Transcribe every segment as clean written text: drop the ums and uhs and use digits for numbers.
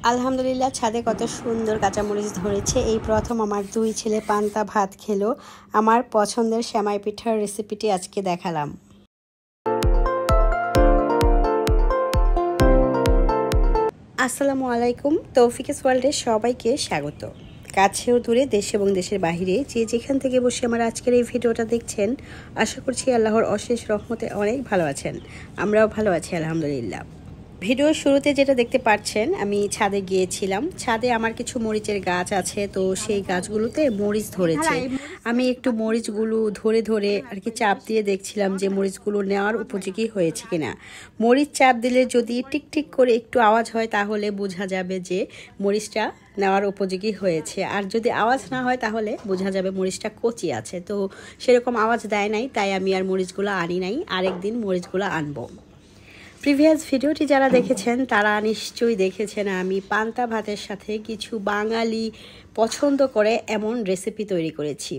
আলহামদুলিল্লাহ ছাদে কত সুন্দর কাঁচামরিচ ধরেছে। এই প্রথম আমার দুই ছেলে পান্তা ভাত খেলো। আমার পছন্দের সেমাই পিঠার রেসিপিটি আজকে দেখালাম। আসসালামু আলাইকুম, তৌফিকেস ওয়ার্ল্ডে সবাইকে স্বাগত। কাছেও দূরে, দেশ এবং দেশের বাহিরে যে যেখান থেকে বসে আমার আজকের এই ভিডিওটা দেখছেন, আশা করছি আল্লাহর অশেষ রহমতে অনেক ভালো আছেন। আমরাও ভালো আছি আলহামদুলিল্লাহ। ভিডিওর শুরুতে যেটা দেখতে পাচ্ছেন, আমি ছাদে গিয়েছিলাম। ছাদে আমার কিছু মরিচের গাছ আছে, তো সেই গাছগুলোতে মরিচ ধরেছে। আমি একটু মরিচগুলো ধরে ধরে আর কি চাপ দিয়ে দেখছিলাম যে মরিচগুলো নেওয়ার উপযোগী হয়েছে কিনা। মরিচ চাপ দিলে যদি টিকটিক করে একটু আওয়াজ হয় তাহলে বোঝা যাবে যে মরিচটা নেওয়ার উপযোগী হয়েছে, আর যদি আওয়াজ না হয় তাহলে বোঝা যাবে মরিচটা কচি আছে। তো সেরকম আওয়াজ দেয় নাই, তাই আমি আর মরিচগুলো আনি নাই, আরেকদিন মরিচগুলো আনবো। প্রিভিয়াস ভিডিওটি যারা দেখেছেন তারা নিশ্চয়ই দেখেছেন আমি পান্তা ভাতের সাথে কিছু বাঙালি পছন্দ করে এমন রেসিপি তৈরি করেছি,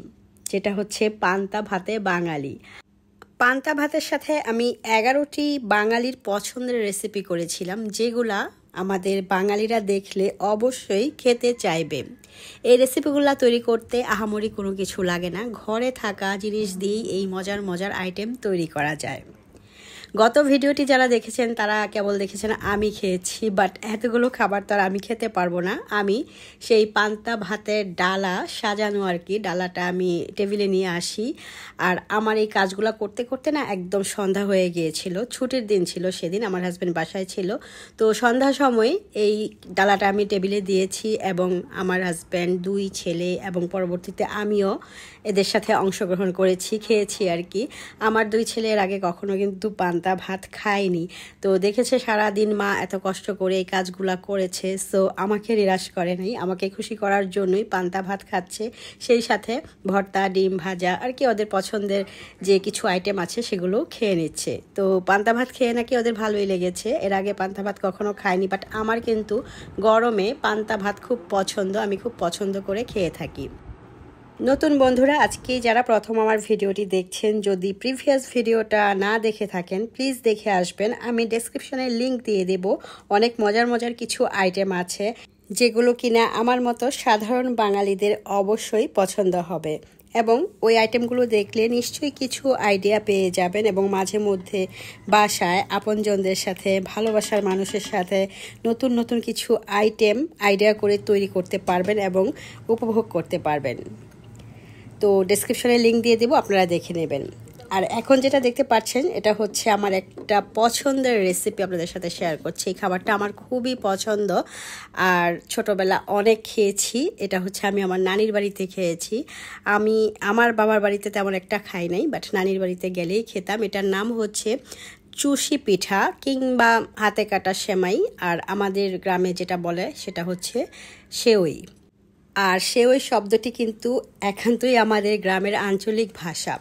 যেটা হচ্ছে পান্তা ভাতে বাঙালি। পান্তা ভাতের সাথে আমি 11টি বাঙালির পছন্দের রেসিপি করেছিলাম, যেগুলা আমাদের বাঙালিরা দেখলে অবশ্যই খেতে চাইবে। এই রেসিপিগুলো তৈরি করতে আহামরি কোনো কিছু লাগে না, ঘরে থাকা জিনিস দিয়েই এই মজার মজার আইটেম তৈরি করা যায়। গত ভিডিওটি যারা দেখেছেন তারা কেবল দেখেছেন আমি খেয়েছি, বাট এতগুলো খাবার তো আর আমি খেতে পারবো না। আমি সেই পান্তা ভাতের ডালা সাজানো আর কি, ডালাটা আমি টেবিলে নিয়ে আসি। আর আমার এই কাজগুলো করতে করতে না একদম সন্ধ্যা হয়ে গিয়েছিল। ছুটির দিন ছিল সেদিন, আমার হাজব্যান্ড বাসায় ছিল। তো সন্ধ্যার সময় এই ডালাটা আমি টেবিলে দিয়েছি এবং আমার হাজব্যান্ড, দুই ছেলে এবং পরবর্তীতে আমিও এদের সাথে অংশগ্রহণ করেছি, খেয়েছি আর কি। আমার দুই ছেলের আগে কখনো কিন্তু পান্তা ভাত খায়নি, তো দেখেছে সারাদিন মা এত কষ্ট করে এই কাজগুলা করেছে, সো আমাকে নিরাশ করে নাই, আমাকে খুশি করার জন্যই পান্তা ভাত খাচ্ছে। সেই সাথে ভর্তা, ডিম ভাজা আর কি ওদের পছন্দের যে কিছু আইটেম আছে সেগুলো খেয়ে নিচ্ছে। তো পান্তা ভাত খেয়ে নাকি ওদের ভালোই লেগেছে। এর আগে পান্তা ভাত কখনো খায়নি, বাট আমার কিন্তু গরমে পান্তা ভাত খুব পছন্দ, আমি খুব পছন্দ করে খেয়ে থাকি। নতুন বন্ধুরা, আজকে যারা প্রথম আমার ভিডিওটি দেখছেন, যদি প্রিভিয়াস ভিডিওটা না দেখে থাকেন প্লিজ দেখে আসবেন। আমি ডেসক্রিপশনে লিংক দিয়ে দেব। অনেক মজার মজার কিছু আইটেম আছে যেগুলো কিনা আমার মতো সাধারণ বাঙালিদের অবশ্যই পছন্দ হবে, এবং ওই আইটেমগুলো দেখলে নিশ্চয়ই কিছু আইডিয়া পেয়ে যাবেন এবং মাঝে মধ্যে বাসায় আপনজনদের সাথে, ভালোবাসার মানুষের সাথে নতুন নতুন কিছু আইডিয়া করে তৈরি করতে পারবেন এবং উপভোগ করতে পারবেন। তো ডেসক্রিপশনে লিংক দিয়ে দেবো, আপনারা দেখে নেবেন। আর এখন যেটা দেখতে পাচ্ছেন এটা হচ্ছে আমার একটা পছন্দের রেসিপি, আপনাদের সাথে শেয়ার করছি। এই খাবারটা আমার খুবই পছন্দ আর ছোটবেলা অনেক খেয়েছি। এটা হচ্ছে আমি আমার নানির বাড়িতে খেয়েছি। আমি আমার বাবার বাড়িতে তেমন একটা খাই নাই, বাট নানির বাড়িতে গেলেই খেতাম। এটার নাম হচ্ছে চুষি পিঠা কিংবা হাতে কাটা সেমাই, আর আমাদের গ্রামে যেটা বলে সেটা হচ্ছে সেওই। আর সেওই শব্দটি কিন্তু একান্তই আমাদের গ্রামের আঞ্চলিক ভাষা।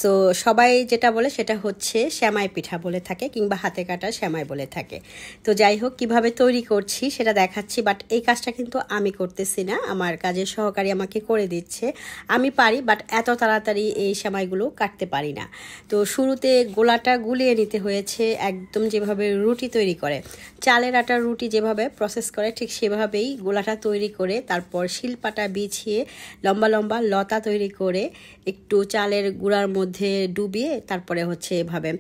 সো সবাই যেটা বলে সেটা হচ্ছে সেমাই পিঠা বলে থাকে কিংবা হাতে কাটা সেমাই বলে থাকে। তো যাই হোক, কিভাবে তৈরি করছি সেটা দেখাচ্ছি, বাট এই কাজটা কিন্তু আমি করতেছি না, আমার কাজের সহকারী আমাকে করে দিচ্ছে। আমি পারি, বাট এত তাড়াতাড়ি এই সেমাইগুলো কাটতে পারি না। তো শুরুতে গোলাটা গুলিয়ে নিতে হয়েছে, একদম যেভাবে রুটি তৈরি করে, চালের আটার রুটি যেভাবে প্রসেস করে ঠিক সেভাবেই গোলাটা তৈরি করে তারপর শিলপাটা বিছিয়ে লম্বা লম্বা লতা তৈরি করে একটু চালের গুঁড়ার মধ্যে ডুবিয়ে তারপরে হচ্ছে এভাবে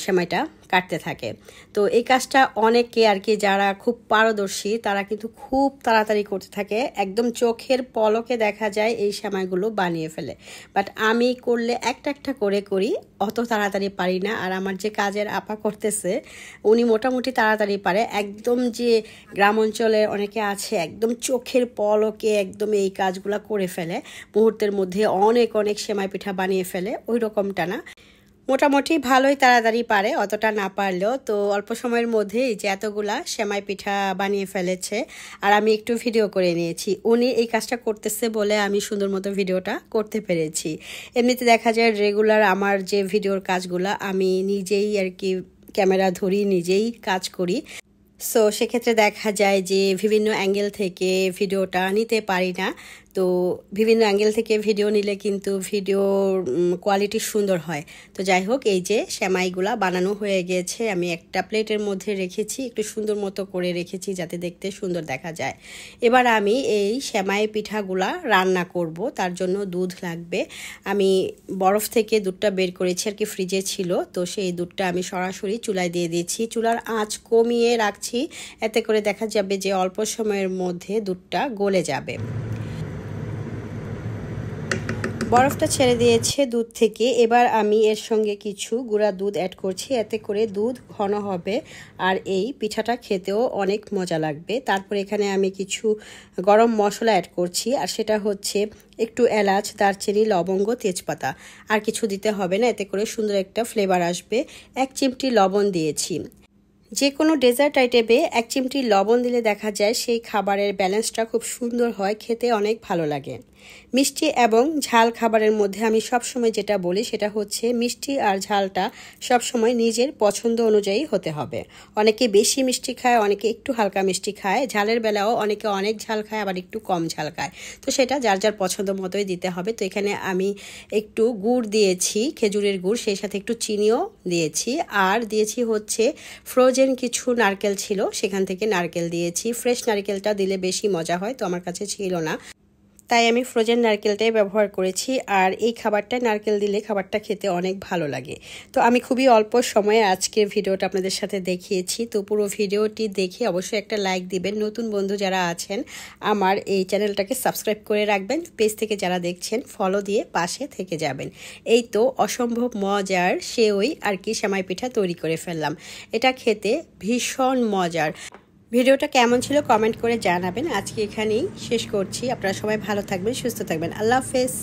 সেমাইটা কাটতে থাকে। তো এই কাজটা অনেকে আর কি যারা খুব পারদর্শী তারা কিন্তু খুব তাড়াতাড়ি করতে থাকে, একদম চোখের পলকে দেখা যায় এই সেমাইগুলো বানিয়ে ফেলে। বাট আমি করলে একটা একটা করে করি, অত তাড়াতাড়ি পারি না। আর আমার যে কাজের আপা করতেছে উনি মোটামুটি তাড়াতাড়ি পারে। একদম যে গ্রাম অঞ্চলে অনেকে আছে একদম চোখের পলকে একদম এই কাজগুলো করে ফেলে, মুহূর্তের মধ্যে অনেক অনেক সেমাই পিঠা বানিয়ে ফেলে, ওই রকমটা না, মোটামুটি ভালোই তাড়াতাড়ি পারে, অতটা না পারলেও। তো অল্প সময়ের মধ্যেই যে এতগুলা সেমাই পিঠা বানিয়ে ফেলেছে, আর আমি একটু ভিডিও করে নিয়েছি। উনি এই কাজটা করতেছে বলে আমি সুন্দর মতো ভিডিওটা করতে পেরেছি। এমনিতে দেখা যায় রেগুলার আমার যে ভিডিওর কাজগুলা আমি নিজেই আর কি ক্যামেরা ধরি, নিজেই কাজ করি। সো সেক্ষেত্রে দেখা যায় যে বিভিন্ন অ্যাঙ্গেল থেকে ভিডিওটা নিতে পারি না। তো বিভিন্ন অ্যাঙ্গেল থেকে ভিডিও নিলে কিন্তু ভিডিওর কোয়ালিটি সুন্দর হয়। তো যাই হোক, এই যে সেমাইগুলা বানানো হয়ে গিয়েছে, আমি একটা প্লেটের মধ্যে রেখেছি, একটু সুন্দর মতো করে রেখেছি যাতে দেখতে সুন্দর দেখা যায়। এবার আমি এই সেমাই পিঠাগুলা রান্না করব, তার জন্য দুধ লাগবে। আমি বরফ থেকে দুধটা বের করেছি আর কি, ফ্রিজে ছিল, তো সেই দুধটা আমি সরাসরি চুলায় দিয়ে দিয়েছি। চুলার আঁচ কমিয়ে রাখছি, এতে করে দেখা যাবে যে অল্প সময়ের মধ্যে দুধটা গলে যাবে। বরফটা ছেড়ে দিয়েছে দুধ থেকে। এবার আমি এর সঙ্গে কিছু গুঁড়া দুধ অ্যাড করছি, এতে করে দুধ ঘন হবে আর এই পিঠাটা খেতেও অনেক মজা লাগবে। তারপর এখানে আমি কিছু গরম মশলা অ্যাড করছি, আর সেটা হচ্ছে একটু এলাচ, দারচিনি, লবঙ্গ, তেজপাতা। আর কিছু দিতে হবে না, এতে করে সুন্দর একটা ফ্লেভার আসবে। 1 চিমটি লবণ দিয়েছি। যে কোনো ডেজার্ট আইটেমে 1 চিমটি লবণ দিলে দেখা যায় সেই খাবারের ব্যালেন্সটা খুব সুন্দর হয়, খেতে অনেক ভালো লাগে। মিষ্টি এবং ঝাল খাবারের মধ্যে আমি সবসময় যেটা বলি সেটা হচ্ছে মিষ্টি আর ঝালটা সবসময় নিজের পছন্দ অনুযায়ী হতে হবে। অনেকে বেশি মিষ্টি খায়, অনেকে একটু হালকা মিষ্টি খায়, ঝালের বেলাও অনেকে অনেক ঝাল খায়, আবার একটু কম ঝাল খায়। তো সেটা যার যার পছন্দ মতোই দিতে হবে। তো এখানে আমি একটু গুড় দিয়েছি, খেজুরের গুড়, সেই সাথে একটু চিনিও দিয়েছি, আর দিয়েছি হচ্ছে ফ্রোজেন কিছু নারকেল ছিল, সেখান থেকে নারকেল দিয়েছি। ফ্রেশ নারকেলটা দিলে বেশি মজা হয়, তো আমার কাছে ছিল না, তাই আমি ফ্রোজেন নারকেলটাই ব্যবহার করেছি। আর এই খাবারটায় নারকেল দিলে খাবারটা খেতে অনেক ভালো লাগে। তো আমি খুবই অল্প সময়ে আজকের ভিডিওটা আপনাদের সাথে দেখিয়েছি। তো পুরো ভিডিওটি দেখে অবশ্যই একটা লাইক দিবেন। নতুন বন্ধু যারা আছেন আমার এই চ্যানেলটাকে সাবস্ক্রাইব করে রাখবেন। পেজ থেকে যারা দেখছেন ফলো দিয়ে পাশে থেকে যাবেন। এই তো অসম্ভব মজার সেওই আর কি সেমাই পিঠা তৈরি করে ফেললাম। এটা খেতে ভীষণ মজার। ভিডিওটা কেমন ছিল কমেন্ট করে জানাবেন। আজকে এখানেই শেষ করছি। আপনারা সবাই ভালো থাকবেন, সুস্থ থাকবেন। আল্লাহ হাফেজ।